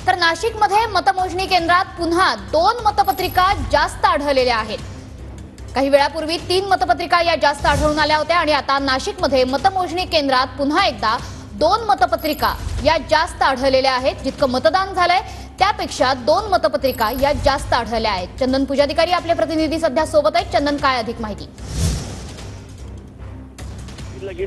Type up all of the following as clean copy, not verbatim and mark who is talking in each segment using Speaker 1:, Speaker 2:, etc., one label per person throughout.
Speaker 1: तर नाशिकमध्ये मतमोजणी केंद्रात पुन्हा 2 मतपत्रिका जास्त आढळलेल्या आहेत। काही वेळापूर्वी 3 मतपत्रिका या जास्त आढळून आल्या होत्या आणि आता नाशिकमध्ये मतमोजणी केंद्रात पुन्हा एकदा 2 मतपत्रिका या जास्त आढळलेल्या आहेत। जितकं मतदान झालंय त्यापेक्षा 2 मतपत्रिका या जास्त आढळल्या आहेत। चंदन पूजाधिकारी आपले प्रतिनिधी सध्या सोबत आहेत। चंदन, काय अधिक माहिती?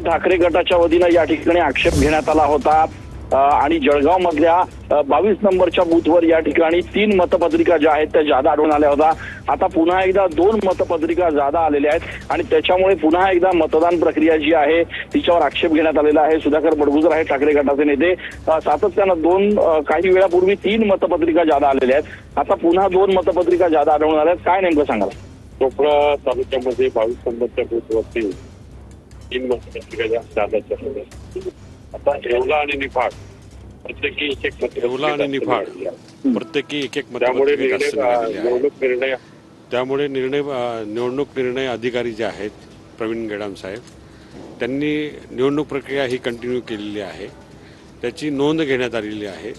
Speaker 2: ठाकरे गटाच्या वतीने या ठिकाणी आक्षेप घेण्यात आला होता आणि जळगाव मधल्या 22 नंबरच्या बूथवर या ठिकाणी 3 मतपत्रिका ज्या आहेत त्या जादा आढळून आल्या होत्या। आता पुन्हा एकदा 2 मतपत्रिका जादा आलेल्या आहेत आणि त्याच्यामुळे पुन्हा एकदा मतदान प्रक्रिया जी आहे तिच्यावर आक्षेप घेण्यात आलेला आहे। सुधाकर बडगुजर आहे ठाकरे गटाचे नेते। सातत्यानं काही वेळापूर्वी 3 मतपत्रिका जादा आलेल्या आहेत, आता पुन्हा 2 मतपत्रिका जादा आढळून आल्या आहेत। काय नेमकं सांगाल?
Speaker 3: चोपडा तालुक्यामध्ये 22 नंबरच्या बूथवरती 3 मतपत्रिका जादा आता येवला आणि निफाड प्रत्येकी एक
Speaker 4: त्यामुळे निवडणूक निर्णय अधिकारी जे आहेत प्रवीण गेडाम साहेब त्यांनी निवडणूक प्रक्रिया ही कंटिन्यू केलेली आहे, त्याची नोंद घेण्यात आलेली आहे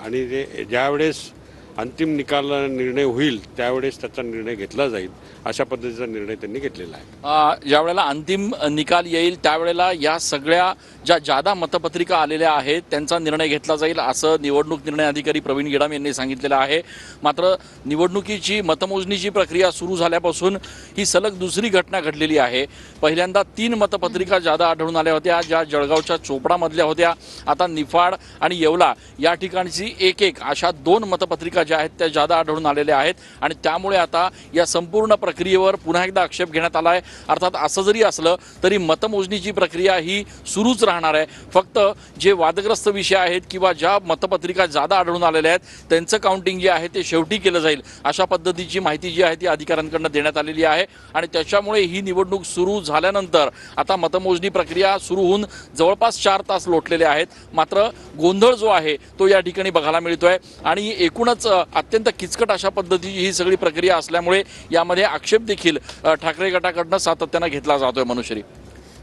Speaker 4: आणि ते ज्यावेळेस अंतिम निर्णय होईल त्यावेळेस त्याचा निर्णय घेतला जाईल अशा पद्धतीचा निर्णय त्यांनी घेतलेला आहे।
Speaker 5: ज्यावेळेला अंतिम निकाल येईल त्यावेळेला या सगळ्या ज्या जादा मतपत्रिका आलेल्या आहेत त्यांचा निर्णय घेतला जाईल असं निवडणूक निर्णय अधिकारी प्रवीण गेडाम यांनी सांगितलेलं आहे। मात्र निवडणुकीची मतमोजणीची प्रक्रिया सुरू झाल्यापासून ही सलग दुसरी घटना घडलेली आहे। पहिल्यांदा 3 मतपत्रिका जादा आढळून आल्या होत्या ज्या जळगावच्या चोपडामधल्या होत्या। आता निफाड आणि येवला या ठिकाणची एक अशा 2 मतपत्रिका ज्या आहेत त्या जादा आढळून आलेल्या आहेत आणि त्यामुळे आता या संपूर्ण प्रक्रियेवर पुन्हा एकदा आक्षेप घेण्यात आला आहे। अर्थात असं जरी असलं तरी मतमोजणीची प्रक्रिया ही सुरूच राहणार आहे। फक्त जे वादग्रस्त विषय आहेत किंवा ज्या मतपत्रिका जादा आढळून आलेल्या आहेत त्यांचं काउंटिंग जे आहे ते शेवटी केलं जाईल अशा पद्धतीची माहिती जी आहे ती अधिकाऱ्यांकडून देण्यात आलेली आहे आणि त्याच्यामुळे ही निवडणूक सुरू झाल्यानंतर आता मतमोजणी प्रक्रिया सुरू होऊन जवळपास 4 तास लोटलेले आहेत। मात्र गोंधळ जो आहे तो या ठिकाणी बघायला मिळतोय आणि एकूणच अत्यंत किचकट अशा पद्धतीची ही सगळी प्रक्रिया असल्यामुळे यामध्ये आक्षेप देखील ठाकरे गटाकडून सातत्याने घेतला जातोय। मनुश्री,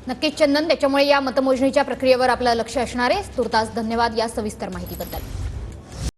Speaker 1: नक्कीच चंदन, त्याच्यामुळे या मतमोजणीच्या प्रक्रियेवर आपलं लक्ष असणार आहे। तुर्तास धन्यवाद या सविस्तर माहितीबद्दल।